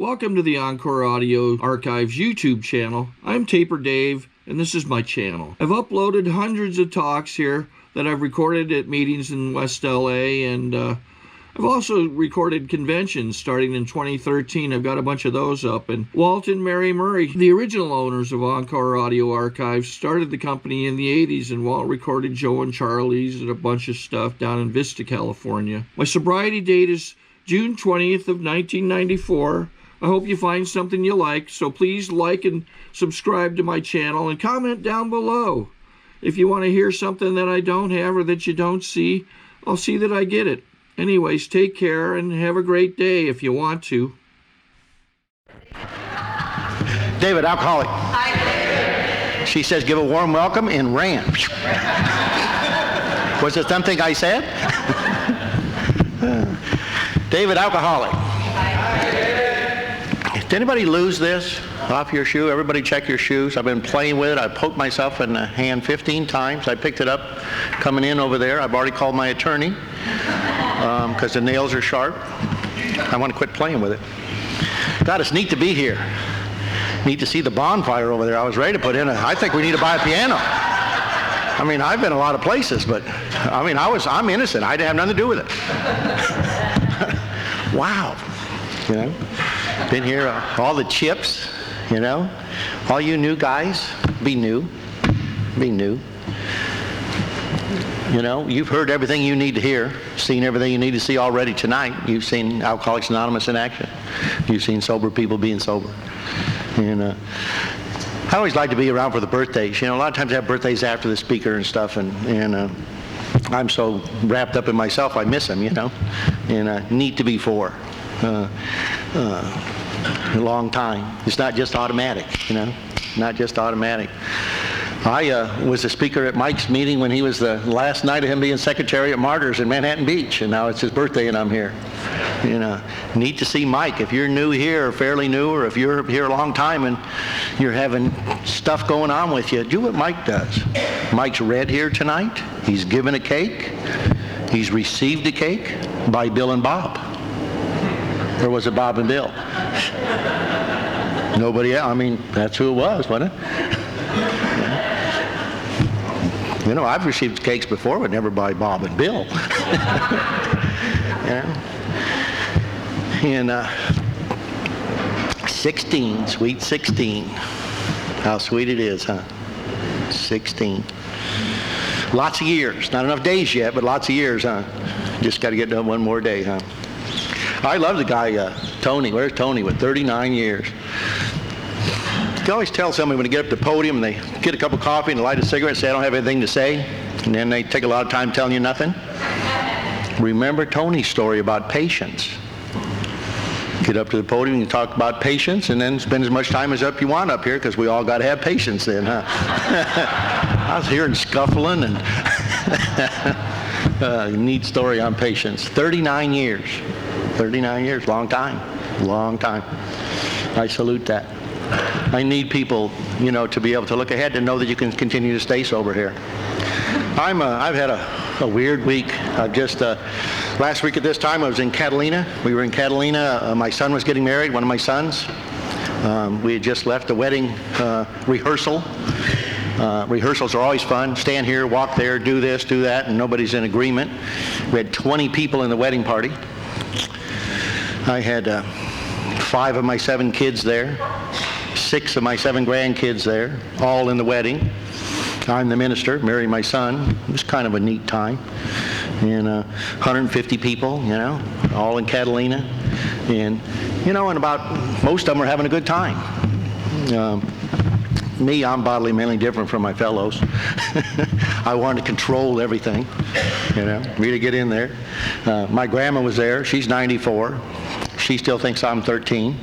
Welcome to the Encore Audio Archives YouTube channel. I'm Taper Dave, and this is my channel. I've uploaded hundreds of talks here that I've recorded at meetings in West LA, and I've also recorded conventions starting in 2013. I've got a bunch of those up. And Walt and Mary Murray, the original owners of Encore Audio Archives, started the company in the 80s, and Walt recorded Joe and Charlie's and a bunch of stuff down in Vista, California. My sobriety date is June 20th of 1994. I hope you find something you like, so please like and subscribe to my channel and comment down below. If you want to hear something that I don't have or that you don't see, I'll see that I get it. Anyways, take care and have a great day if you want to. David, alcoholic. Hi. She says, give a warm welcome and ran. Was it something I said? David, alcoholic. Did anybody lose this off your shoe? Everybody check your shoes. I've been playing with it. I poked myself in the hand 15 times. I picked it up coming in over there. I've already called my attorney because the nails are sharp. I want to quit playing with it. God, it's neat to be here. Neat to see the bonfire over there. I was ready to put in I think we need to buy a piano. I mean, I've been a lot of places, but I mean, I'm innocent. I didn't have nothing to do with it. Wow. You know, been here, all the chips, you know, all you new guys, be new. You know, you've heard everything you need to hear, seen everything you need to see already tonight. You've seen Alcoholics Anonymous in action. You've seen sober people being sober. And I always like to be around for the birthdays. You know, a lot of times I have birthdays after the speaker and stuff, and I'm so wrapped up in myself, I miss them, you know, and neat to be for. A long time. It's not just automatic, you know, not just automatic. I was a speaker at Mike's meeting when he was the last night of him being secretary at Martyrs in Manhattan Beach, and now it's his birthday and I'm here. You know, neat to see Mike. If you're new here or fairly new, or if you're here a long time and you're having stuff going on with you, do what Mike does. Mike's read here tonight. He's given a cake. He's received a cake by Bill and Bob. Or was it Bob and Bill? Nobody else. I mean, that's who it was, wasn't it? You know, I've received cakes before, but never by Bob and Bill. Yeah. And 16, sweet 16. How sweet it is, huh? 16. Lots of years. Not enough days yet, but lots of years, huh? Just got to get done one more day, huh? I love the guy, Tony. Where's Tony with 39 years? You can always tell somebody when they get up to the podium and they get a cup of coffee and light a cigarette and say, I don't have anything to say, and then they take a lot of time telling you nothing. Remember Tony's story about patience. Get up to the podium and talk about patience, and then spend as much time as you want up here, because we all got to have patience then, huh? I was hearing scuffling and neat story on patience. 39 years. 39 years, long time. Long time. I salute that. I need people, you know, to be able to look ahead and know that you can continue to stay sober here. I've had a weird week. Last week at this time I was in Catalina. We were in Catalina. My son was getting married, one of my sons. We had just left a wedding rehearsal. Rehearsals are always fun. Stand here, walk there, do this, do that, and nobody's in agreement. We had 20 people in the wedding party. I had 5 of my 7 kids there, 6 of my 7 grandkids there, all in the wedding. I'm the minister, married my son. It was kind of a neat time. And 150 people, you know, all in Catalina. And, you know, and most of them are having a good time. Me, I'm bodily mainly different from my fellows. I wanted to control everything, you know, me to get in there. My grandma was there. She's 94. She still thinks I'm 13.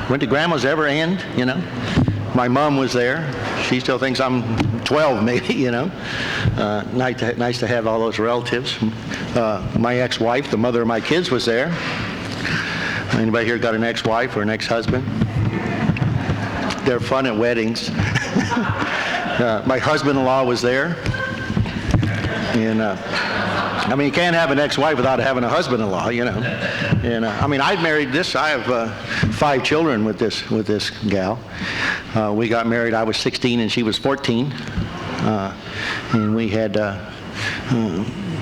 When do grandmas ever end, you know? My mom was there. She still thinks I'm 12 maybe, you know? Nice to have all those relatives. My ex-wife, the mother of my kids, was there. Anybody here got an ex-wife or an ex-husband? They're fun at weddings. My husband-in-law was there. And I mean, you can't have an ex-wife without having a husband-in-law, you know. And I mean, I have 5 children with this gal. We got married, I was 16 and she was 14. And we had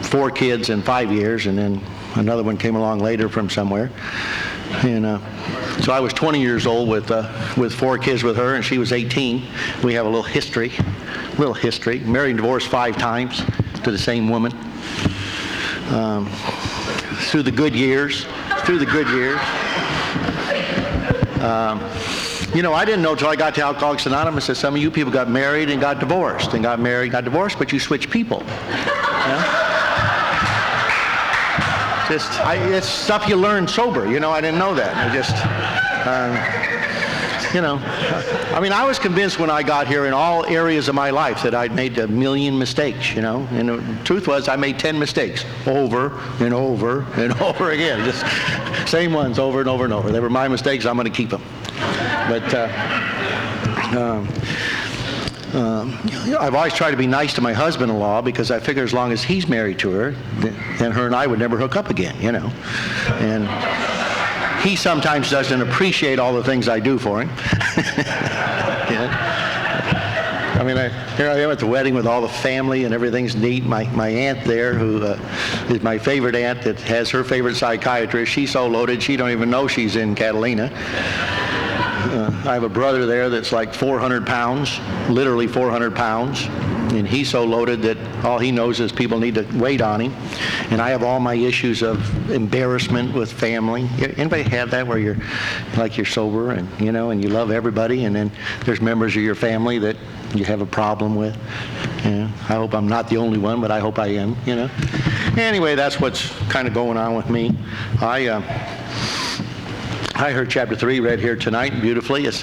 4 kids in 5 years, and then another one came along later from somewhere. And so I was 20 years old with 4 kids with her, and she was 18. We have a little history. Married and divorced 5 times to the same woman. Through the good years. I didn't know until I got to Alcoholics Anonymous that some of you people got married and got divorced, but you switched people. It's stuff you learn sober. I didn't know that. I was convinced when I got here in all areas of my life that I'd made a million mistakes, and the truth was I made 10 mistakes over and over and over again. Just same ones over and over and over. They were my mistakes. I'm going to keep them. But I've always tried to be nice to my husband-in-law because I figure as long as he's married to her, then her and I would never hook up again, And he sometimes doesn't appreciate all the things I do for him. Here I am at the wedding with all the family and everything's neat. My aunt there, who is my favorite aunt that has her favorite psychiatrist, she's so loaded she don't even know she's in Catalina. I have a brother there that's like 400 pounds, literally 400 pounds, and he's so loaded that all he knows is people need to wait on him. And I have all my issues of embarrassment with family. Anybody have that where you're sober and and you love everybody, and then there's members of your family that you have a problem with? I hope I'm not the only one, but I hope I am. Anyway, that's what's kind of going on with me. I heard chapter 3 read here tonight beautifully, as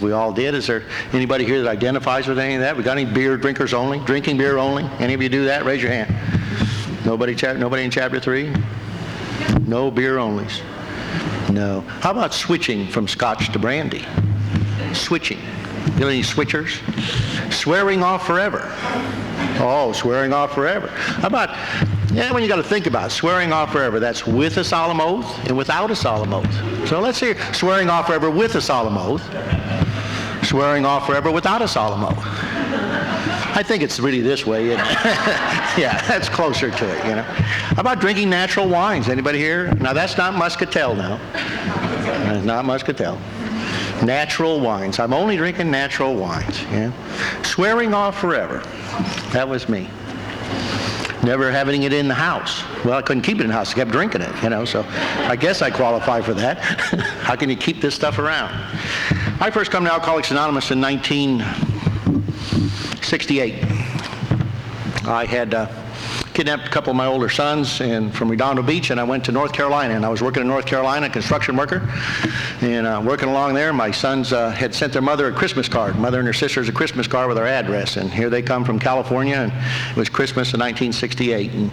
we all did. Is there anybody here that identifies with any of that? We got any beer drinkers only? Drinking beer only? Any of you do that? Raise your hand. Nobody in chapter 3? No beer onlys. No. How about switching from scotch to brandy? Switching. You know any switchers? Swearing off forever. Oh, swearing off forever. How about, when you got to think about it, swearing off forever, that's with a solemn oath and without a solemn oath. So let's hear swearing off forever with a solemn oath, swearing off forever without a solemn oath. I think it's really this way. Yeah, that's closer to it, How about drinking natural wines? Anybody here? Now, that's not Muscatel now. That's not Muscatel. Natural wines. I'm only drinking natural wines. Swearing off forever. That was me. Never having it in the house. Well, I couldn't keep it in the house. I kept drinking it, so I guess I qualify for that. How can you keep this stuff around? I first come to Alcoholics Anonymous in 1968. I had kidnapped a couple of my older sons from Redondo Beach, and I went to North Carolina, and I was working in North Carolina, a construction worker, and working along there. My sons had sent their mother a Christmas card, mother and her sisters a Christmas card with their address, and here they come from California, and it was Christmas of 1968, and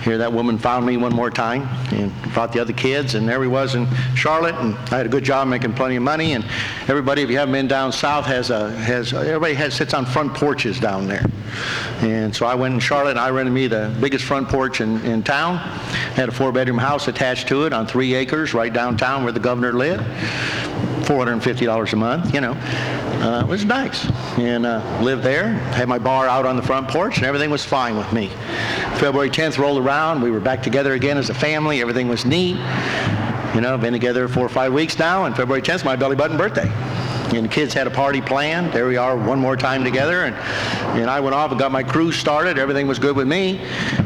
here that woman found me one more time and brought the other kids, and there we was in Charlotte, and I had a good job making plenty of money, and everybody, if you haven't been down south, everybody sits on front porches down there. And so I went in Charlotte, and I rented me the biggest front porch in town. Had a 4-bedroom house attached to it on 3 acres right downtown where the governor lived. $450 a month, It was nice. And lived there, had my bar out on the front porch, and everything was fine with me. February 10th rolled around. We were back together again as a family. Everything was neat. Been together 4 or 5 weeks now, and February 10th is my belly button birthday. And the kids had a party planned. There we are one more time together. And I went off and got my cruise started. Everything was good with me.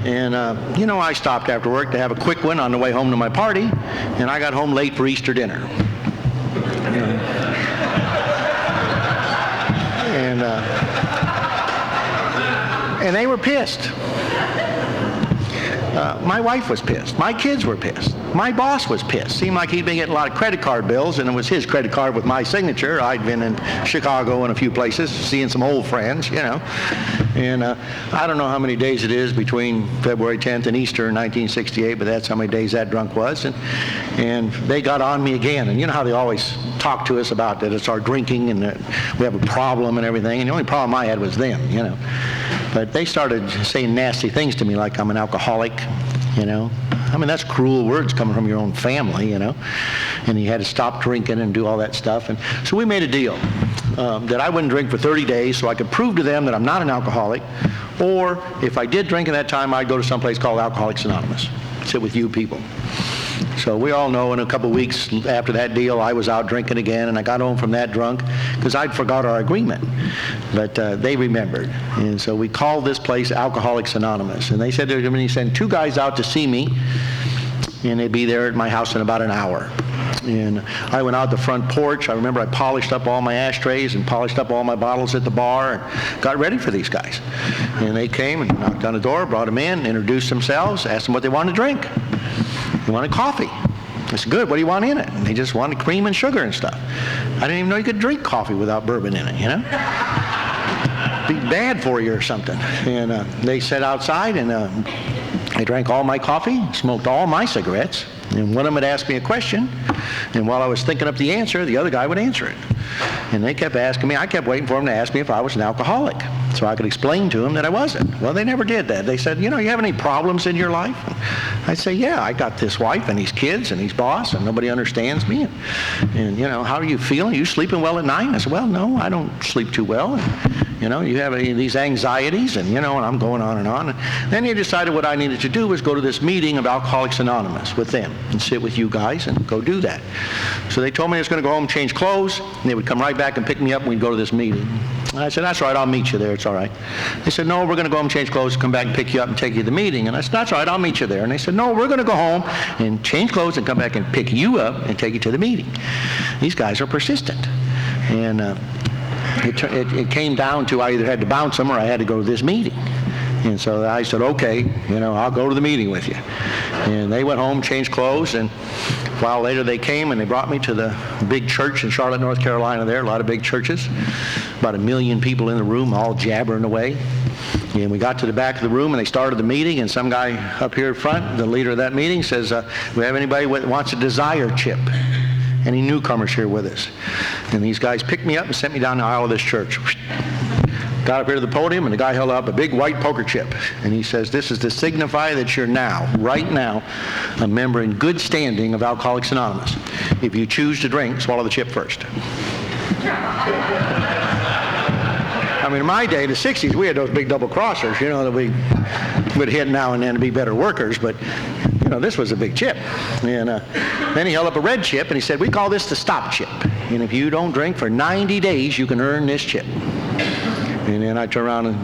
And, I stopped after work to have a quick one on the way home to my party. And I got home late for Easter dinner. And they were pissed. My wife was pissed. My kids were pissed. My boss was pissed. Seemed like he'd been getting a lot of credit card bills, and it was his credit card with my signature. I'd been in Chicago and a few places, seeing some old friends, And I don't know how many days it is between February 10th and Easter in 1968, but that's how many days that drunk was. And they got on me again. And you know how they always talk to us about that it's our drinking and that we have a problem and everything. And the only problem I had was them, But they started saying nasty things to me, like I'm an alcoholic, I mean, that's cruel words coming from your own family, you know. And he had to stop drinking and do all that stuff. And so we made a deal that I wouldn't drink for 30 days so I could prove to them that I'm not an alcoholic. Or if I did drink at that time, I'd go to some place called Alcoholics Anonymous, sit with you people. So we all know in a couple weeks after that deal, I was out drinking again, and I got home from that drunk because I'd forgot our agreement. But they remembered. And so we called this place Alcoholics Anonymous. And they said they're going to send 2 guys out to see me, and they'd be there at my house in about an hour. And I went out the front porch. I remember I polished up all my ashtrays and polished up all my bottles at the bar and got ready for these guys. And they came and knocked on the door, brought them in, introduced themselves, asked them what they wanted to drink. They wanted coffee. I said, good, what do you want in it? And they just wanted cream and sugar and stuff. I didn't even know you could drink coffee without bourbon in it, you know? Be bad for you or something. And they sat outside, and I drank all my coffee, smoked all my cigarettes, and one of them would ask me a question, and while I was thinking up the answer, the other guy would answer it. And they kept asking me, I kept waiting for them to ask me if I was an alcoholic, so I could explain to them that I wasn't. Well, they never did that. They said, you know, you have any problems in your life? I'd say, yeah, I got this wife and these kids and these boss, and nobody understands me. And you know, how are you feeling? Are you sleeping well at night? I said, well, no, I don't sleep too well. And, you know, you have these anxieties, and you know, and I'm going on and on. And then he decided what I needed to do was go to this meeting of Alcoholics Anonymous with them and sit with you guys and go do that. So they told me I was going to go home and change clothes, and they would come right back and pick me up and we'd go to this meeting. And I said, that's all right, I'll meet you there, it's all right. They said, no, we're going to go home and change clothes, come back and pick you up and take you to the meeting. And I said, that's all right, I'll meet you there. And they said, no, we're going to go home and change clothes and come back and pick you up and take you to the meeting. These guys are persistent. And it came down to I either had to bounce them or I had to go to this meeting. And so I said, okay, you know, I'll go to the meeting with you. And they went home, changed clothes, and a while later they came and they brought me to the big church in Charlotte, North Carolina there, a lot of big churches, about 1 million people in the room, all jabbering away. And we got to the back of the room and they started the meeting, and some guy up here in front, the leader of that meeting, says, we have anybody that wants a desire chip? Any newcomers here with us? And these guys picked me up and sent me down the aisle of this church. Got up here to the podium, and the guy held up a big white poker chip. And he says, this is to signify that you're now, right now, a member in good standing of Alcoholics Anonymous. If you choose to drink, swallow the chip first. I mean, in my day, the 60s, we had those big double crossers, you know, that we would hit now and then to be better workers. But, you know, this was a big chip. And then he held up a red chip, and he said, we call this the stop chip. And if you don't drink for 90 days, you can earn this chip. And then I turned around and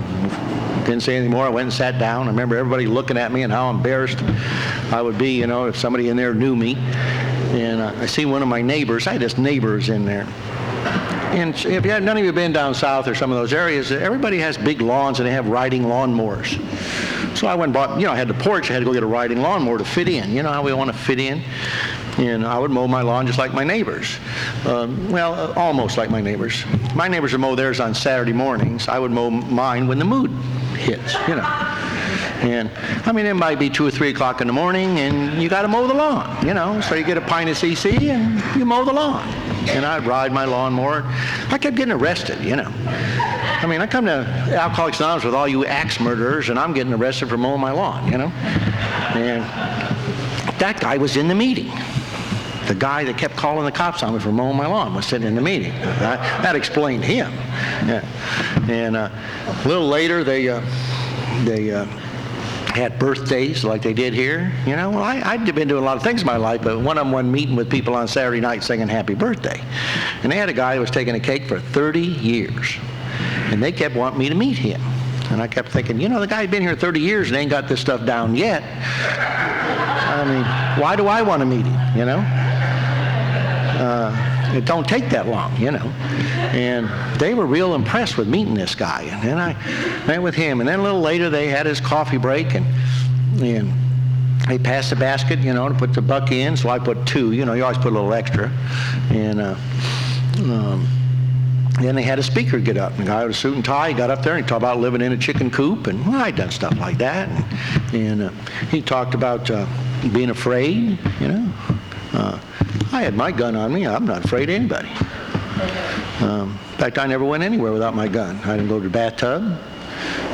didn't say anything more. I went and sat down. I remember everybody looking at me and how embarrassed I would be, you know, if somebody in there knew me. And I see one of my neighbors. I had this neighbors in there. And if none of you have been down south or some of those areas, everybody has big lawns and they have riding lawnmowers. So I went and bought, you know, I had the porch. I had to go get a riding lawnmower to fit in. You know how we want to fit in? And I would mow my lawn just like my neighbors. Well, almost like my neighbors. My neighbors would mow theirs on Saturday mornings. I would mow mine when the mood hits, you know. And, I mean, it might be 2 or 3 o'clock in the morning, and you got to mow the lawn, you know. So you get a pint of CC, and you mow the lawn. And I'd ride my lawnmower. I kept getting arrested, you know. I mean, I come to Alcoholics Anonymous with all you axe murderers, and I'm getting arrested for mowing my lawn, you know. And that guy was in the meeting. The guy that kept calling the cops on me for mowing my lawn was sitting in the meeting. That explained him. Yeah. And a little later, they had birthdays like they did here. You know, well, I'd been doing a lot of things in my life, but one of them was meeting with people on Saturday night singing happy birthday. And they had a guy that was taking a cake for 30 years. And they kept wanting me to meet him. And I kept thinking, you know, the guy's been here 30 years and ain't got this stuff down yet. I mean, why do I want to meet him, you know? It don't take that long, you know. And they were real impressed with meeting this guy. And then I met with him. And then a little later, they had his coffee break, and they passed the basket, you know, to put the buck in. So I put 2. You know, you always put a little extra. And then they had a speaker get up. And the guy with a suit and tie got up there and he talked about living in a chicken coop. And well, I'd done stuff like that. And he talked about being afraid, you know. I had my gun on me. I'm not afraid of anybody. In fact, I never went anywhere without my gun. I didn't go to the bathtub.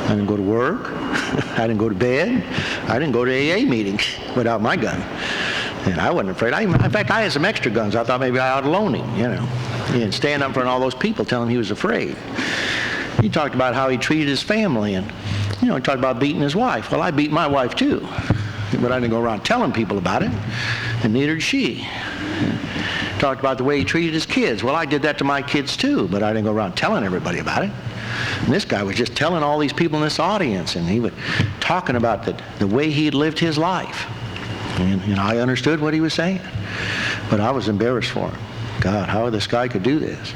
I didn't go to work. I didn't go to bed. I didn't go to AA meetings. without my gun. And I wasn't afraid. In fact, I had some extra guns. I thought maybe I ought to loan him, you know. And stand up in front of all those people telling him he was afraid. He talked about how he treated his family, and, you know, he talked about beating his wife. Well, I beat my wife too, but I didn't go around telling people about it, and neither did she. Talked about the way he treated his kids. Well, I did that to my kids too, but I didn't go around telling everybody about it. And this guy was just telling all these people in this audience, and he was talking about the way he had lived his life. And, you know, I understood what he was saying, but I was embarrassed for him. God, how this guy could do this.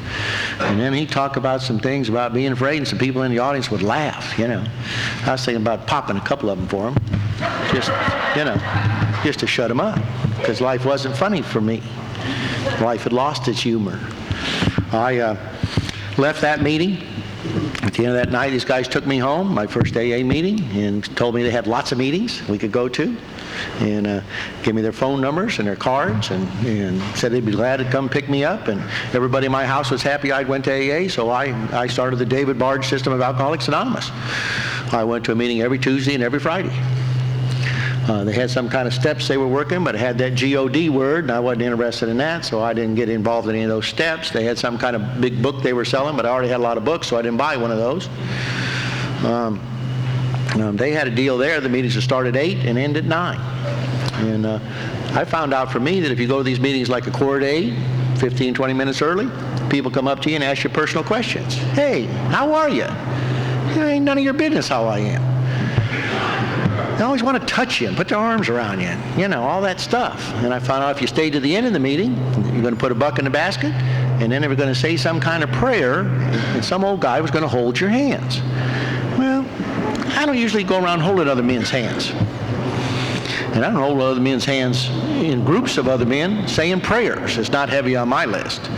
And then he'd talk about some things about being afraid, and some people in the audience would laugh, you know. I was thinking about popping a couple of them for him, just, you know, just to shut him up, because life wasn't funny for me. Life had lost its humor. I left that meeting. At the end of that night, these guys took me home, my first AA meeting, and told me they had lots of meetings we could go to, and gave me their phone numbers and their cards, and said they'd be glad to come pick me up. And everybody in my house was happy I'd went to AA, so I started the David Barge system of Alcoholics Anonymous. I went to a meeting every Tuesday and every Friday. They had some kind of steps they were working, but it had that G-O-D word, and I wasn't interested in that, so I didn't get involved in any of those steps. They had some kind of big book they were selling, but I already had a lot of books, so I didn't buy one of those. They had a deal there. The meetings would start at 8 and end at 9. And I found out for me that if you go to these meetings like a quarter to 8, 15, 20 minutes early, people come up to you and ask you personal questions. Hey, how are you? It ain't none of your business how I am. They always want to touch you and put their arms around you, and, you know, all that stuff. And I found out if you stayed to the end of the meeting, you're going to put a buck in the basket, and then they were going to say some kind of prayer, and some old guy was going to hold your hands. Well, I don't usually go around holding other men's hands. And I don't hold other men's hands in groups of other men saying prayers. It's not heavy on my list.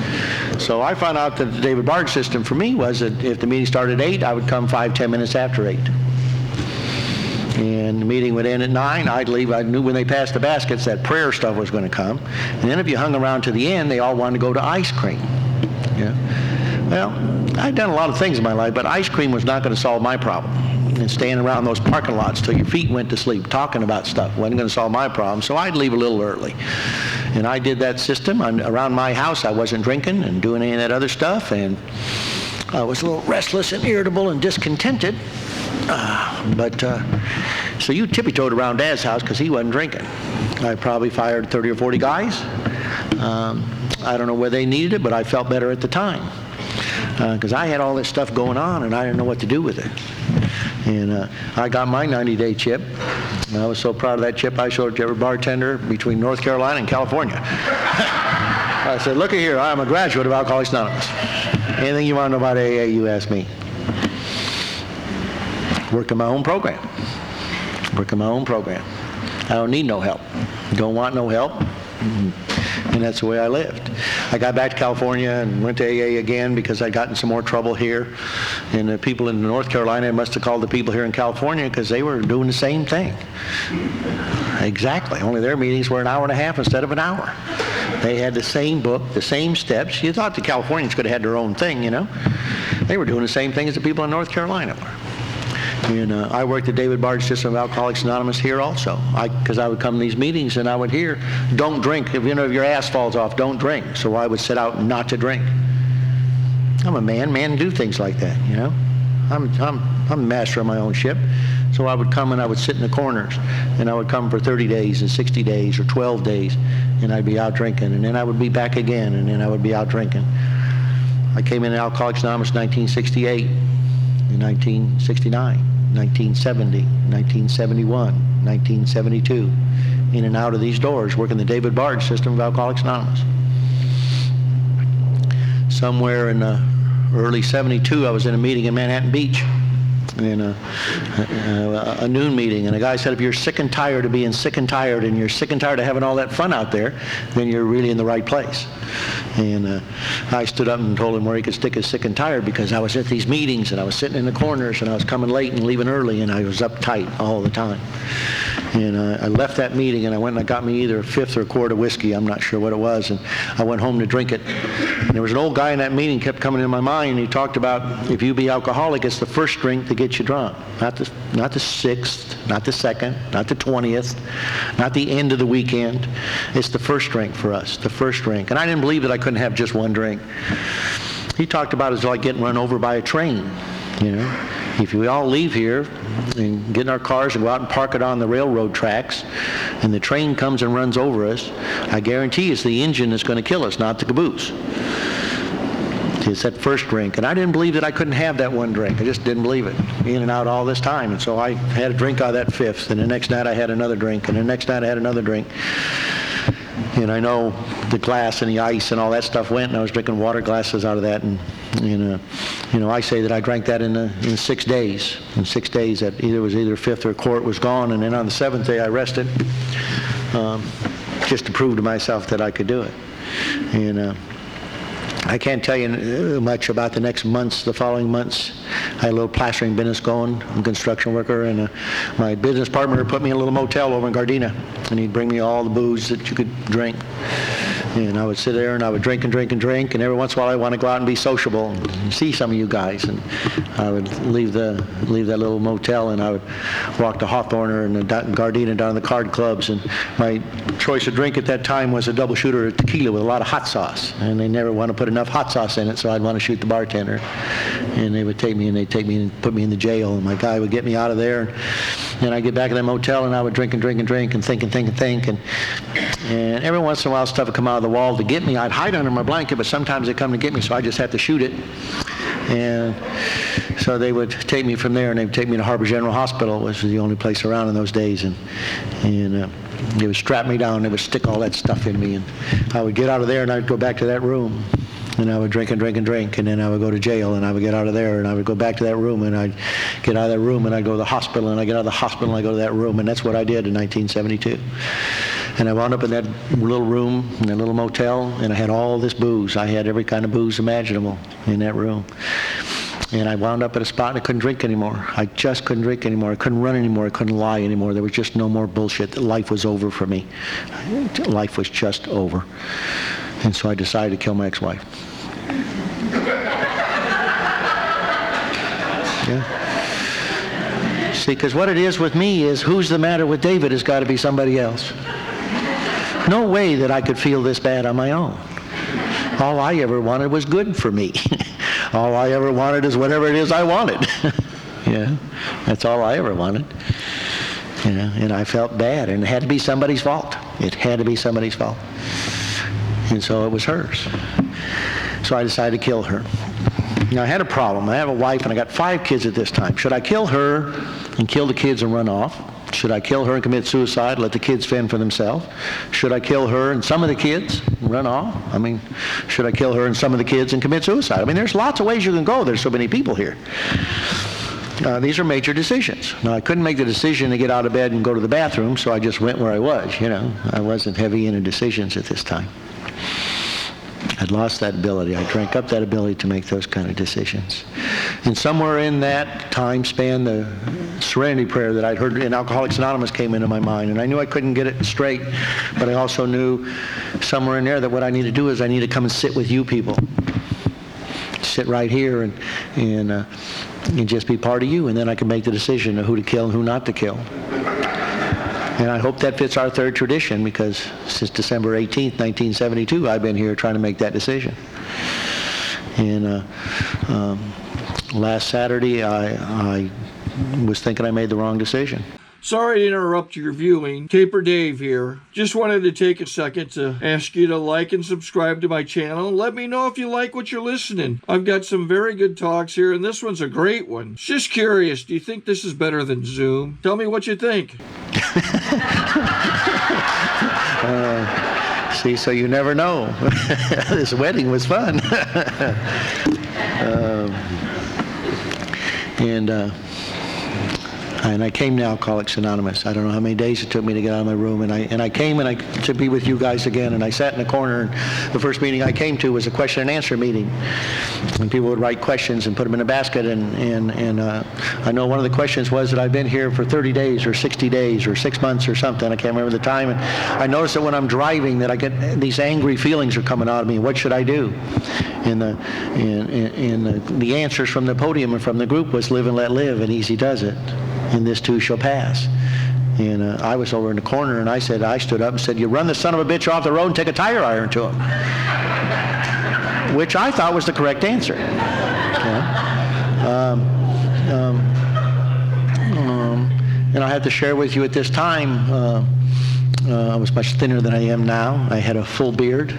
So I found out that the David Barge system for me was that if the meeting started at 8, I would come 5-10 minutes after 8. And the meeting would end at 9. I'd leave. I knew when they passed the baskets that prayer stuff was going to come. And then if you hung around to the end, they all wanted to go to ice cream. Yeah. Well, I'd done a lot of things in my life, but ice cream was not going to solve my problem. And staying around those parking lots till your feet went to sleep, talking about stuff, wasn't going to solve my problem. So I'd leave a little early. And I did that system. Around my house, I wasn't drinking and doing any of that other stuff. And I was a little restless and irritable and discontented. So you tippy-toed around Dad's house because he wasn't drinking. I probably fired 30 or 40 guys. I don't know where they needed it, but I felt better at the time because I had all this stuff going on and I didn't know what to do with it. And I got my 90-day chip. And I was so proud of that chip, I showed it to every bartender between North Carolina and California. I said, look at here, I'm a graduate of Alcoholics Anonymous. Anything you want to know about AA, you ask me. Working my own program. Working my own program. I don't need no help. Don't want no help. And that's the way I lived. I got back to California and went to AA again because I'd gotten some more trouble here. And the people in North Carolina must have called the people here in California because they were doing the same thing. Exactly. Only their meetings were an hour and a half instead of an hour. They had the same book, the same steps. You thought the Californians could have had their own thing, you know. They were doing the same thing as the people in North Carolina were. And I worked the David Barge system of Alcoholics Anonymous here also. Because I would come to these meetings and I would hear, don't drink. If your ass falls off, don't drink. So I would set out not to drink. I'm a man. Man do things like that, you know. I'm a master of my own ship. So I would come and I would sit in the corners. And I would come for 30 days and 60 days or 12 days. And I'd be out drinking. And then I would be back again. And then I would be out drinking. I came in Alcoholics Anonymous in 1968. In 1969, 1970, 1971, 1972, in and out of these doors, working the David Barge system of Alcoholics Anonymous. Somewhere in early 72, I was in a meeting in Manhattan Beach, in a noon meeting, and a guy said, if you're sick and tired of being sick and tired, and you're sick and tired of having all that fun out there, then you're really in the right place. And I stood up and told him where he could stick his sick and tired because I was at these meetings and I was sitting in the corners and I was coming late and leaving early and I was uptight all the time. And I left that meeting, and I went and I got me either a fifth or a quart of whiskey. I'm not sure what it was. And I went home to drink it. And there was an old guy in that meeting kept coming in my mind, and he talked about, if you be alcoholic, it's the first drink that gets you drunk. Not the 6th, not the 2nd, not the 20th, not the end of the weekend. It's the first drink for us, the first drink. And I didn't believe that I couldn't have just one drink. He talked about it as like getting run over by a train, you know. If we all leave here and get in our cars and go out and park it on the railroad tracks, and the train comes and runs over us, I guarantee it's the engine that's going to kill us, not the caboose. It's that first drink. And I didn't believe that I couldn't have that one drink. I just didn't believe it. In and out all this time. And so I had a drink out of that fifth, and the next night I had another drink, and the next night I had another drink. And I know the glass and the ice and all that stuff went, and I was drinking water glasses out of that. And you know, I say that I drank that in 6 days. In 6 days, that either a fifth or a quart was gone. And then on the 7th day, I rested, just to prove to myself that I could do it. And I can't tell you much about the next months, the following months. I had a little plastering business going. I'm a construction worker, and my business partner put me in a little motel over in Gardena, and he'd bring me all the booze that you could drink. And I would sit there and I would drink and drink and drink, and every once in a while I want to go out and be sociable and see some of you guys. And I would leave that little motel, and I would walk to Hawthorne and Gardena down to the card clubs. And my choice of drink at that time was a double shooter of tequila with a lot of hot sauce. And they never want to put enough hot sauce in it, so I'd want to shoot the bartender. And they would take me and put me in the jail, and my guy would get me out of there. And I'd get back in that motel, and I would drink and drink and drink and think and think and think. And every once in a while stuff would come out of the wall to get me. I'd hide under my blanket, but sometimes they'd come to get me, so I just had to shoot it. And so they would take me from there, and they'd take me to Harbor General Hospital, which was the only place around in those days. And they would strap me down, they would stick all that stuff in me, and I would get out of there, and I'd go back to that room. And I would drink and drink and drink, and then I would go to jail, and I would get out of there, and I would go back to that room, and I'd get out of that room, and I'd go to the hospital, and I'd get out of the hospital, and I'd go to that room, and that's what I did in 1972. And I wound up in that little room, in that little motel, and I had all this booze. I had every kind of booze imaginable in that room. And I wound up at a spot and I couldn't drink anymore. I just couldn't drink anymore. I couldn't run anymore. I couldn't lie anymore. There was just no more bullshit. Life was over for me. Life was just over. And so I decided to kill my ex-wife. Yeah. See, because what it is with me is, who's the matter with David has got to be somebody else. No way that I could feel this bad on my own. All I ever wanted was good for me. All I ever wanted is whatever it is I wanted. Yeah, that's all I ever wanted. Yeah, and I felt bad, and it had to be somebody's fault. It had to be somebody's fault. And so it was hers. So I decided to kill her. Now I had a problem. I have a wife, and I got 5 kids at this time. Should I kill her and kill the kids and run off? Should I kill her and commit suicide, let the kids fend for themselves? Should I kill her and some of the kids and run off? I mean, should I kill her and some of the kids and commit suicide? I mean, there's lots of ways you can go. There's so many people here. These are major decisions. Now, I couldn't make the decision to get out of bed and go to the bathroom, so I just went where I was, you know. I wasn't heavy into decisions at this time. I'd lost that ability. I drank up that ability to make those kind of decisions. And somewhere in that time span, the serenity prayer that I'd heard in Alcoholics Anonymous came into my mind. And I knew I couldn't get it straight, but I also knew somewhere in there that what I need to do is I need to come and sit with you people. Sit right here and just be part of you, and then I can make the decision of who to kill and who not to kill. And I hope that fits our third tradition, because since December 18th, 1972, I've been here trying to make that decision. And last Saturday, I was thinking I made the wrong decision. Sorry to interrupt your viewing. Taper Dave here. Just wanted to take a second to ask you to like and subscribe to my channel. Let me know if you like what you're listening. I've got some very good talks here, and this one's a great one. Just curious, do you think this is better than Zoom? Tell me what you think. See, so you never know. This wedding was fun. And I came to Alcoholics Anonymous. I don't know how many days it took me to get out of my room, and I came to be with you guys again, and I sat in the corner, and the first meeting I came to was a question and answer meeting. And people would write questions and put them in a basket, and I know one of the questions was that I've been here for 30 days or 60 days or 6 months or something. I can't remember the time. And I noticed that when I'm driving that I get these angry feelings are coming out of me. What should I do? And the answers from the podium and from the group was live and let live, and easy does it. And this too shall pass. And I was over in the corner, and I stood up and said, you run the son of a bitch off the road and take a tire iron to him. Which I thought was the correct answer. Okay? And I have to share with you at this time, I was much thinner than I am now. I had a full beard.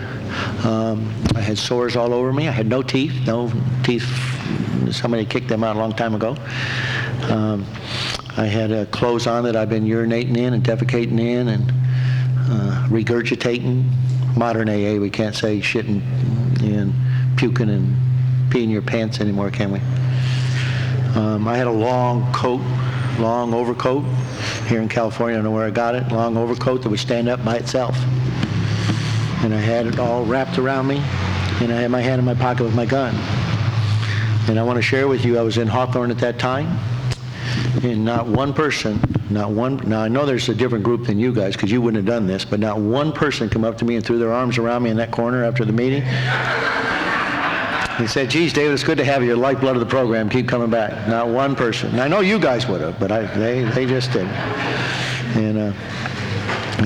I had sores all over me. I had no teeth. Somebody kicked them out a long time ago. I had clothes on that I've been urinating in and defecating in and regurgitating. Modern AA, we can't say shitting and puking and peeing your pants anymore, can we? I had a long coat, long overcoat. Here in California, I don't know where I got it. Long overcoat that would stand up by itself. And I had it all wrapped around me, and I had my hand in my pocket with my gun. And I want to share with you, I was in Hawthorne at that time, and not one person, now I know there's a different group than you guys, because you wouldn't have done this, but not one person come up to me and threw their arms around me in that corner after the meeting. He said, geez, David, it's good to have you. You're the lifeblood of the program. Keep coming back. Not one person. And I know you guys would have, but they just didn't. And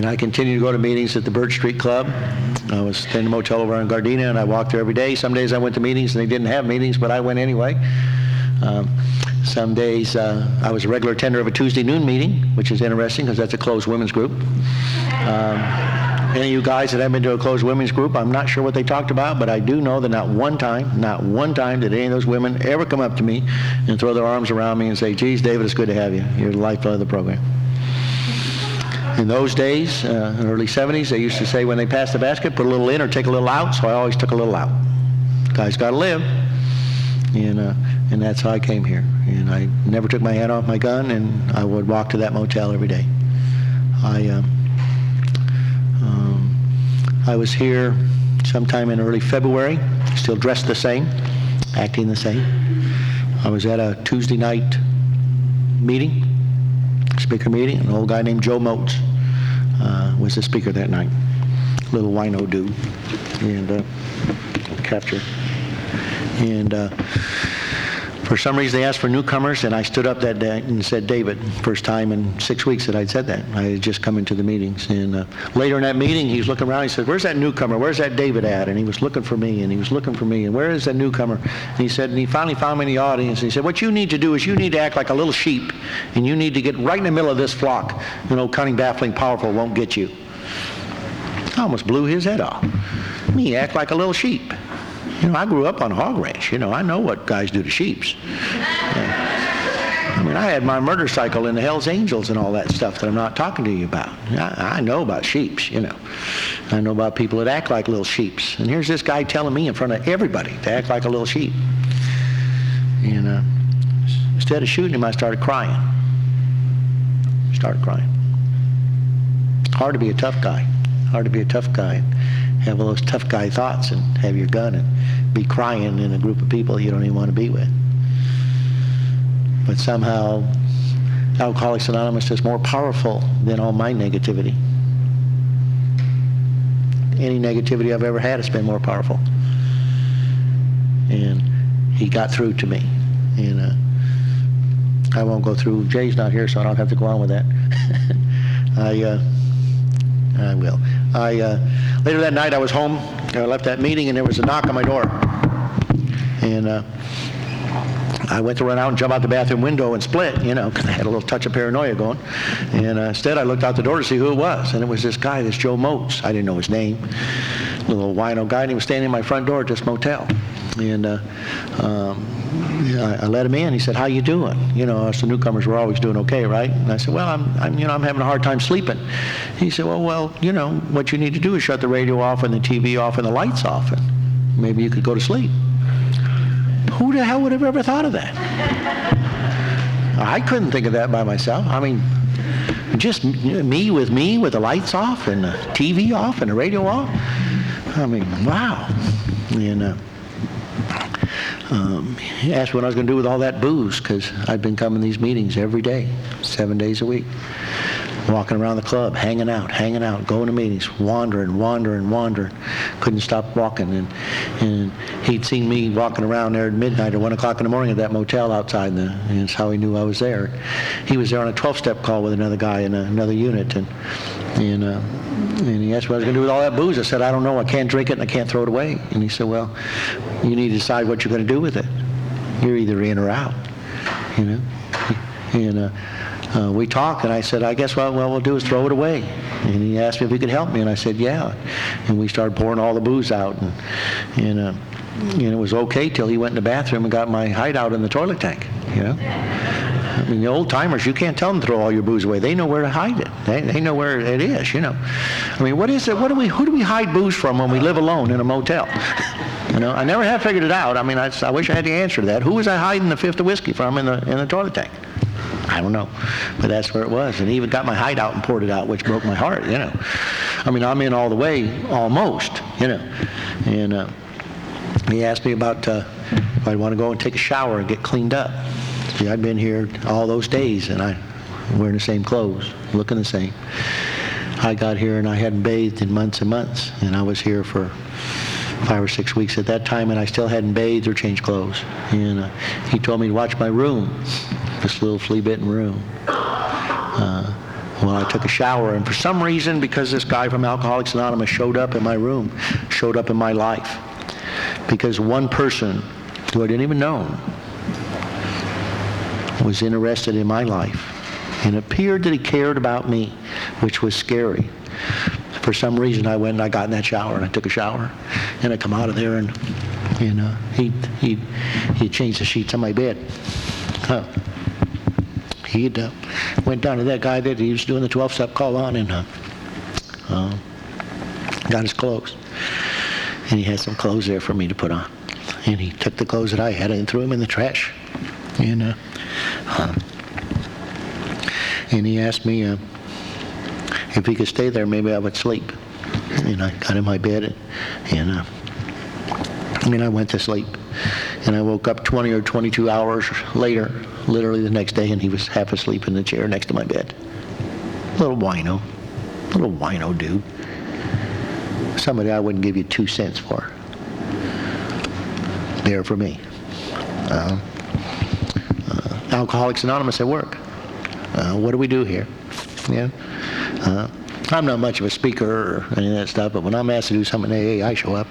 I continued to go to meetings at the Birch Street Club. I was staying in a motel over on Gardena, and I walked there every day. Some days I went to meetings, and they didn't have meetings, but I went anyway. Some days I was a regular attender of a Tuesday noon meeting, which is interesting because that's a closed women's group. Any of you guys that have been to a closed women's group, I'm not sure what they talked about, but I do know that not one time did any of those women ever come up to me and throw their arms around me and say, geez, David, it's good to have you. You're the lifeblood of the program. In those days, in the early 70s, they used to say when they passed the basket, put a little in or take a little out, so I always took a little out. Guys got to live. And that's how I came here. And I never took my hand off my gun, and I would walk to that motel every day. I was here sometime in early February, still dressed the same, acting the same. I was at a Tuesday night meeting, speaker meeting. An old guy named Joe Motes was the speaker that night. Little wino dude, and capture. And for some reason they asked for newcomers, and I stood up that day and said David. First time in 6 weeks that I'd said that. I had just come into the meetings. And later in that meeting, he was looking around. He said, where's that newcomer? Where's that David at? And he was looking for me, and he was looking for me. And where is that newcomer? And he said, and he finally found me in the audience. And he said, what you need to do is you need to act like a little sheep, and you need to get right in the middle of this flock. Cunning, baffling, powerful won't get you. I almost blew his head off. Me act like a little sheep. I grew up on a hog ranch. I know what guys do to sheeps. I had my murder cycle in the Hells Angels and all that stuff that I'm not talking to you about. I know about sheeps, I know about people that act like little sheeps. And here's this guy telling me in front of everybody to act like a little sheep. And instead of shooting him, I started crying. Hard to be a tough guy. Have all those tough guy thoughts and have your gun and be crying in a group of people you don't even want to be with. But somehow Alcoholics Anonymous is more powerful than all my negativity. Any negativity I've ever had has been more powerful. And he got through to me. And I won't go through. Jay's not here, so I don't have to go on with that. I will. Later that night I was home. I left that meeting and there was a knock on my door. And I went to run out and jump out the bathroom window and split, because I had a little touch of paranoia going. And instead I looked out the door to see who it was. And it was this guy, this Joe Motes. I didn't know his name. Little wino guy, and he was standing in my front door at this motel. And I let him in. He said, how you doing? Us the newcomers were always doing okay, right? And I said, well, I'm having a hard time sleeping. He said, well, what you need to do is shut the radio off and the TV off and the lights off, and maybe you could go to sleep. Who the hell would have ever thought of that? I couldn't think of that by myself. I mean, just me with the lights off and the TV off and the radio off. I mean, wow. And he asked me what I was going to do with all that booze, because I'd been coming to these meetings every day, 7 days a week. Walking around the club, hanging out, going to meetings, wandering. Couldn't stop walking. And he'd seen me walking around there at midnight or 1 o'clock in the morning at that motel outside, and that's how he knew I was there. He was there on a 12-step call with another guy in another unit, and he asked what I was going to do with all that booze. I said, I don't know. I can't drink it and I can't throw it away. And he said, well, you need to decide what you're going to do with it. You're either in or out, you know. And we talked, and I said, I guess what we'll do is throw it away. And he asked me if he could help me, and I said, yeah. And we started pouring all the booze out, and it was okay till he went in the bathroom and got my hideout in the toilet tank, you know. I mean, the old timers, you can't tell them to throw all your booze away. They know where to hide it. They know where it is, you know. I mean, what is it? Who do we hide booze from when we live alone in a motel? You know, I never have figured it out. I mean, I wish I had the answer to that. Who was I hiding the fifth of whiskey from in the toilet tank? I don't know, but that's where it was. And he even got my hideout and poured it out, which broke my heart, you know. I mean, I'm in all the way, almost, you know. And he asked me about if I'd want to go and take a shower and get cleaned up. See, I'd been here all those days, and I'm wearing the same clothes, looking the same. I got here, and I hadn't bathed in months and months, and I was here for 5 or 6 weeks at that time, and I still hadn't bathed or changed clothes. And he told me to watch my room, this little flea-bitten room. Well, I took a shower, and for some reason, because this guy from Alcoholics Anonymous showed up in my room, showed up in my life, because one person who I didn't even know was interested in my life, and it appeared that he cared about me, which was scary. For some reason, I went and I got in that shower, and I took a shower, and I come out of there, and he changed the sheets on my bed. He went down to that guy that he was doing the 12-step call on, and got his clothes, and he had some clothes there for me to put on, and he took the clothes that I had and threw them in the trash, and he asked me if he could stay there, maybe I would sleep. And I got in my bed, and I went to sleep. And I woke up 20 or 22 hours later, literally the next day, and he was half asleep in the chair next to my bed. Little wino dude. Somebody I wouldn't give you 2 cents for. There for me. Alcoholics Anonymous at work. What do we do here? Yeah. I'm not much of a speaker or any of that stuff, but when I'm asked to do something in AA, I show up.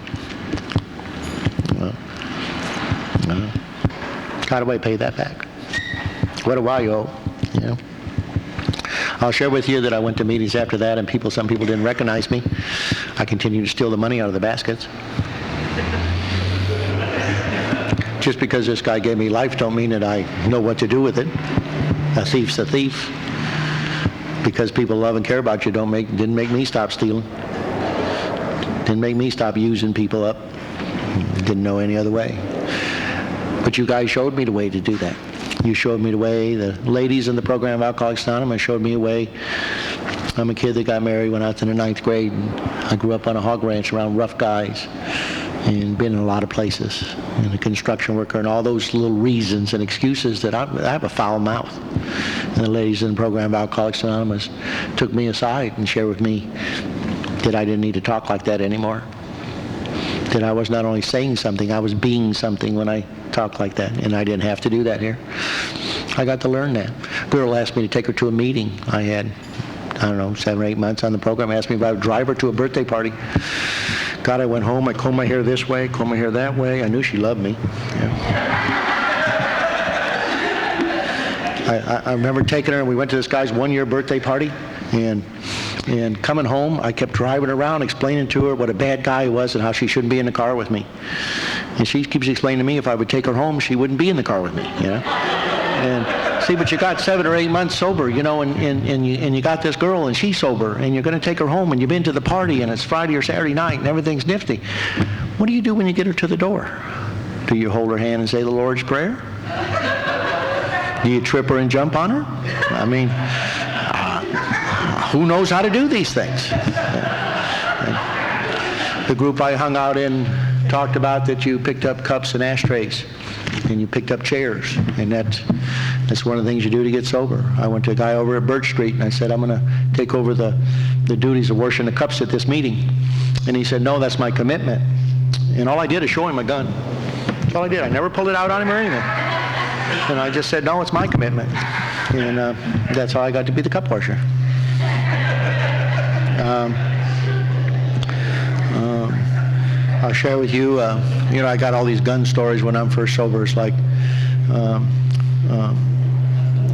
How do I pay that back? What do I owe? You know? I'll share with you that I went to meetings after that, and some people didn't recognize me. I continued to steal the money out of the baskets. Just because this guy gave me life don't mean that I know what to do with it. A thief's a thief. Because people love and care about you didn't make me stop stealing. Didn't make me stop using people up. Didn't know any other way. But you guys showed me the way to do that. You showed me the way. The ladies in the program of Alcoholics Anonymous showed me a way. I'm a kid that got married when I was in the 9th grade. And I grew up on a hog ranch around rough guys and been in a lot of places. And a construction worker and all those little reasons and excuses that I have a foul mouth. And the ladies in the program of Alcoholics Anonymous took me aside and shared with me that I didn't need to talk like that anymore. That I was not only saying something, I was being something when I talked like that. And I didn't have to do that here. I got to learn that. A girl asked me to take her to a meeting. I had, 7 or 8 months on the program. Asked me if I would drive her to a birthday party. God, I went home. I combed my hair this way, combed my hair that way. I knew she loved me. Yeah. I remember taking her, and we went to this guy's 1-year birthday party, and coming home, I kept driving around explaining to her what a bad guy he was and how she shouldn't be in the car with me. And she keeps explaining to me if I would take her home, she wouldn't be in the car with me, you know. And see, but you got 7 or 8 months sober, you know, and you got this girl, and she's sober, and you're going to take her home, and you've been to the party, and it's Friday or Saturday night, and everything's nifty. What do you do when you get her to the door? Do you hold her hand and say the Lord's Prayer? Do you trip her and jump on her? I mean, who knows how to do these things? The group I hung out in talked about that you picked up cups and ashtrays, and you picked up chairs, and that's one of the things you do to get sober. I went to a guy over at Birch Street, and I said, I'm going to take over the duties of washing the cups at this meeting. And he said, no, that's my commitment. And all I did is show him a gun. That's all I did. I never pulled it out on him or anything. And I just said, no, it's my commitment. And that's how I got to be the cup washer. I'll share with you, I got all these gun stories when I'm first sober. It's like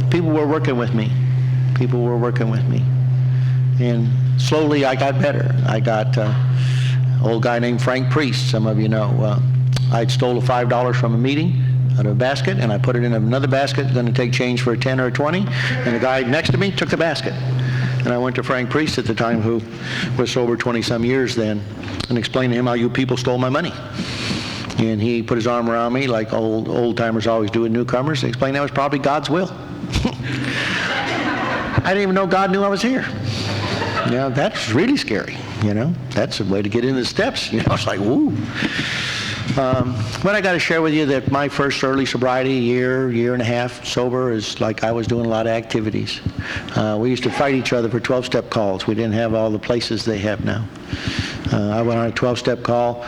people were working with me. People were working with me. And slowly I got better. I got an old guy named Frank Priest, some of you know. I'd stole a $5 from a meeting out of a basket, and I put it in another basket, going to take change for a 10 or a 20, and the guy next to me took the basket. And I went to Frank Priest at the time, who was sober 20-some years then, and explained to him how you people stole my money. And he put his arm around me like old-timers always do with newcomers, and explained that was probably God's will. I didn't even know God knew I was here. That's really scary, That's a way to get into the steps, It's like, woo. But I got to share with you that my first early sobriety, year and a half sober, is like I was doing a lot of activities. We used to fight each other for 12-step calls. We didn't have all the places they have now. I went on a 12-step call.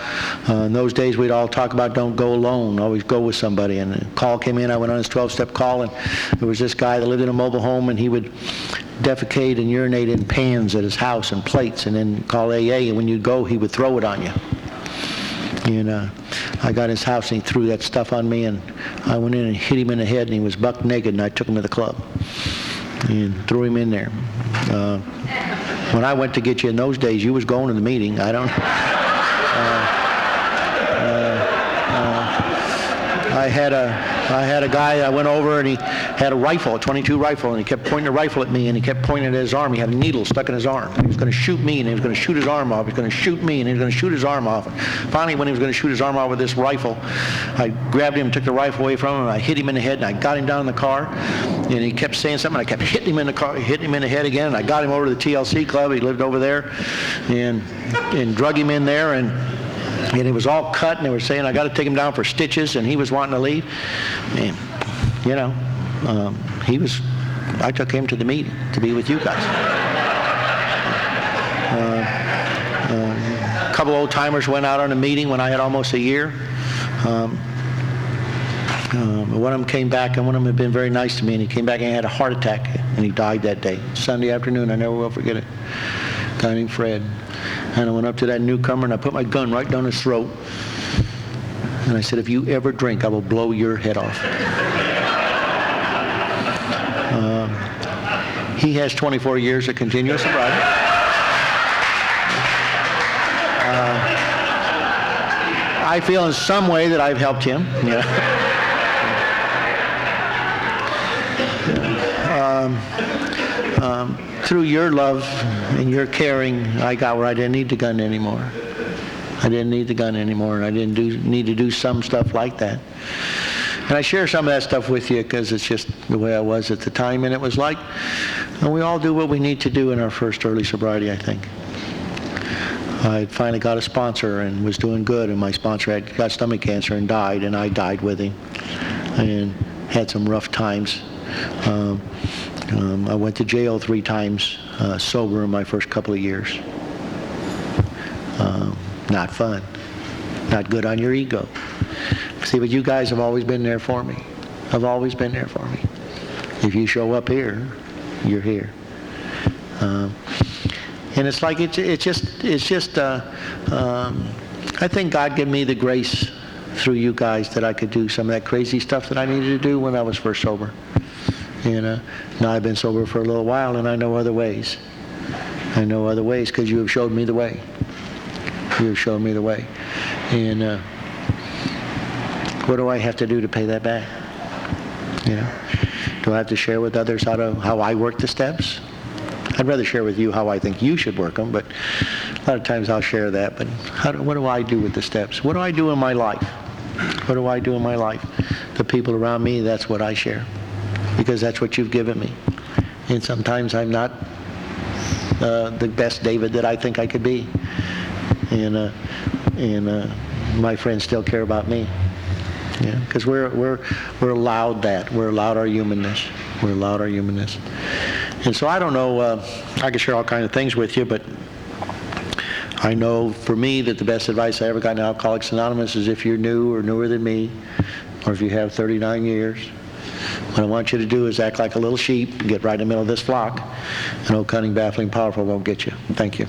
In those days, we'd all talk about don't go alone, always go with somebody. And a call came in, I went on his 12-step call, and there was this guy that lived in a mobile home, and he would defecate and urinate in pans at his house and plates, and then call AA, and when you'd go, he would throw it on you. And I got in his house, and he threw that stuff on me, and I went in and hit him in the head, and he was buck naked, and I took him to the club and threw him in there. When I went to get you in those days, you was going to the meeting. I don't... I had a guy, I went over, and he had a rifle, a .22 rifle, and he kept pointing the rifle at me, and he kept pointing at his arm. He had a needle stuck in his arm. He was going to shoot me, and he was going to shoot his arm off. He was going to shoot me, and he was going to shoot his arm off. And finally, when he was going to shoot his arm off with this rifle, I grabbed him, took the rifle away from him, and I hit him in the head, and I got him down in the car, and he kept saying something, and I kept hitting him in the car, hitting him in the head again, and I got him over to the TLC club. He lived over there, and drug him in there, and he was all cut, and they were saying I got to take him down for stitches, and he was wanting to leave. And, I took him to the meeting to be with you guys. A couple old timers went out on a meeting when I had almost a year. One of them came back, and one of them had been very nice to me, and he came back and he had a heart attack, and he died that day. Sunday afternoon, I never will forget it. A guy named Fred. And I went up to that newcomer, and I put my gun right down his throat. And I said, if you ever drink, I will blow your head off. He has 24 years of continuous sobriety. I feel in some way that I've helped him. Through your love and your caring, I got where I didn't need the gun anymore. I didn't need the gun anymore, and I didn't need to do some stuff like that. And I share some of that stuff with you because it's just the way I was at the time, and it was like, and we all do what we need to do in our first early sobriety, I think. I finally got a sponsor and was doing good, and my sponsor got stomach cancer and died, and I died with him and had some rough times. I went to jail 3 times sober in my first couple of years. Not fun. Not good on your ego. See, but you guys have always been there for me. Have always been there for me. If you show up here, you're here. And it's like it's just. I think God gave me the grace through you guys that I could do some of that crazy stuff that I needed to do when I was first sober. Now I've been sober for a little while, and I know other ways. I know other ways because you have showed me the way. You have shown me the way. And what do I have to do to pay that back? Do I have to share with others how I work the steps? I'd rather share with you how I think you should work them, but a lot of times I'll share that. But what do I do with the steps? What do I do in my life? What do I do in my life? The people around me, that's what I share. because that's what you've given me. And sometimes I'm not the best David that I think I could be. And my friends still care about me. Yeah, because we're allowed that. We're allowed our humanness. We're allowed our humanness. And so I don't know, I could share all kinds of things with you, but I know for me that the best advice I ever got in Alcoholics Anonymous is if you're new or newer than me, or if you have 39 years, what I want you to do is act like a little sheep and get right in the middle of this flock, and oh, cunning, baffling, powerful won't get you. Thank you.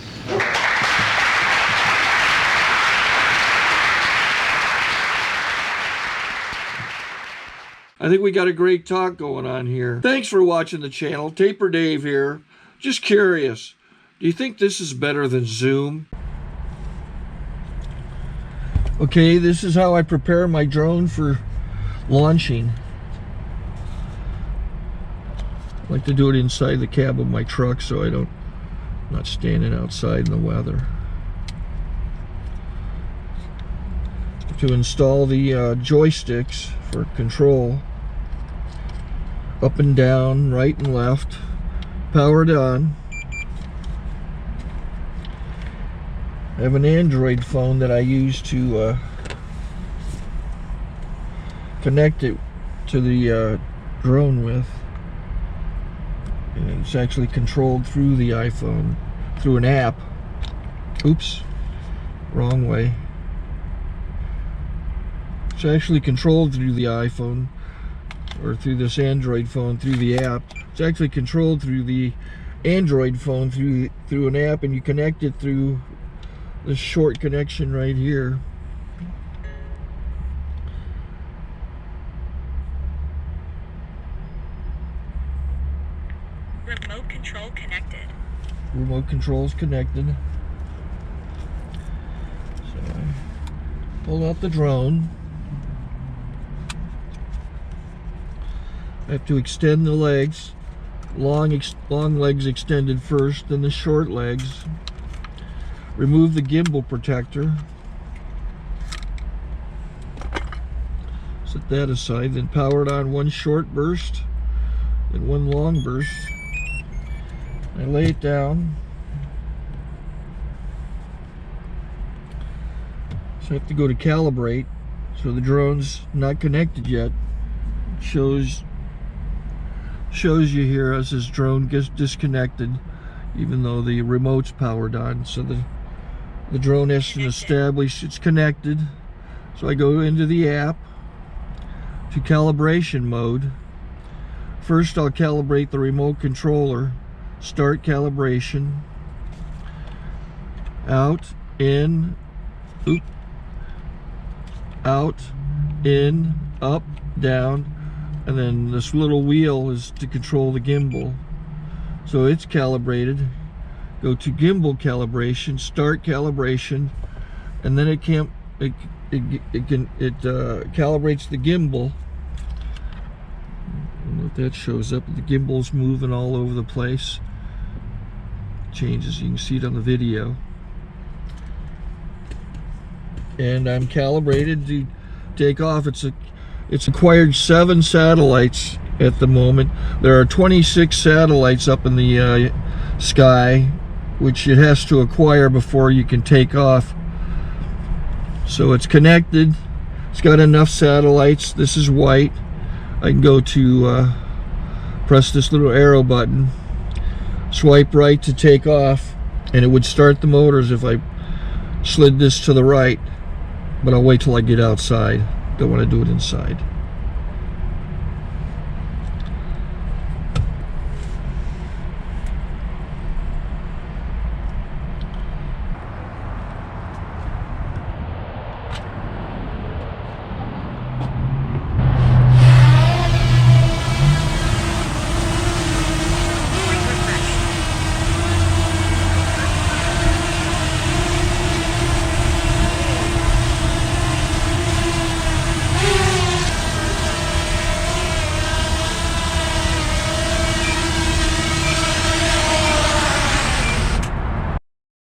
I think we got a great talk going on here. Thanks for watching the channel. Taper Dave here. Just curious, do you think this is better than Zoom? Okay, this is how I prepare my drone for launching. I like to do it inside the cab of my truck so I'm not standing outside in the weather. To install the joysticks for control, up and down, right and left, powered on. I have an Android phone that I use to connect it to the drone with. And it's actually controlled through the iPhone, through an app. Oops, wrong way. It's actually controlled through the iPhone, or through this Android phone, through the app. It's actually controlled through the Android phone, through an app, and you connect it through this short connection right here. Remote control connected. Remote control's connected. So I pull out the drone. I have to extend the legs. Long legs extended first, then the short legs. Remove the gimbal protector. Set that aside, then power it on one short burst, then one long burst. I lay it down. So I have to go to calibrate. So the drone's not connected yet. It shows you here as this drone gets disconnected, even though the remote's powered on. So the drone has to establish it's connected. So I go into the app to calibration mode. First I'll calibrate the remote controller. Start calibration. Out, in, oop, out, in, up, down, and then this little wheel is to control the gimbal. So it's calibrated. Go to gimbal calibration, start calibration, and then it calibrates the gimbal. I don't know if that shows up. The gimbal's moving all over the place. Changes, you can see it on the video. And I'm calibrated to take off. It's acquired 7 satellites at the moment. There are 26 satellites up in the sky, which it has to acquire before you can take off. So it's connected. It's got enough satellites. This is white. I can go to press this little arrow button, swipe right to take off, and it would start the motors if I slid this to the right. But I'll wait till I get outside. Don't want to do it inside.